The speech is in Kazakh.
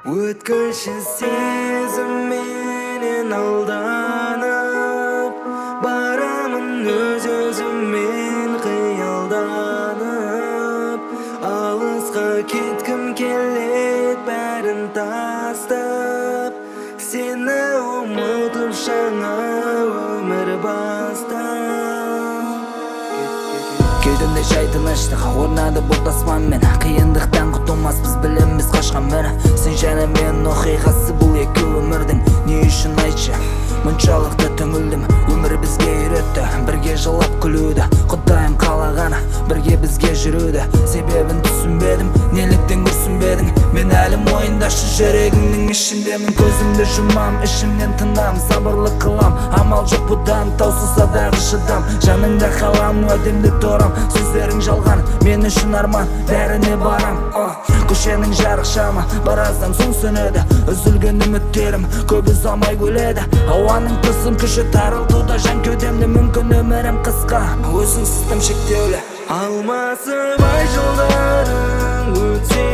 Өткінші сезім менен алданып, барамын өз-өзіммен қиялданып. Алысқа кеткім келет бәрін тастап, сені ұмытып жаңа өмір бастап. Кеудемде жай тыныштық орнады бұлт аспанмен, қиындықтан құтылмас біз білеміз қашқан мені. Сен және мен оқиғасы бұл екі өмірдің, не үшін айтшы мұншалықты түңілдім. Өмір бізге үйретті бірге жылап күлуді, құдайым қалағаны бірге бізге жүруді. Себебін түсінбедім, неліктен күрсінбедің, мен әлі мойындашы жүрегіңнің ішіндемін. Көзімді жұмам, ішімнен тынам, сабырлы қылам, амал жоқ бұдан, таусылса дағы шыдам. Жаныңда қалам, уәдемді торам, сөздерің жалған, мен үшін арман, бәріне барам. Көшенің жарық шамы біраздан соң сөнеді, үзілген үміттерім көп ұзамай өледі. Ауаның тылсым күші тарылтуда жан кеудемді, мүмкін өмірім қысқа, өзіңсіз тым шектеулі. Алмасы бай жылдарың өтсе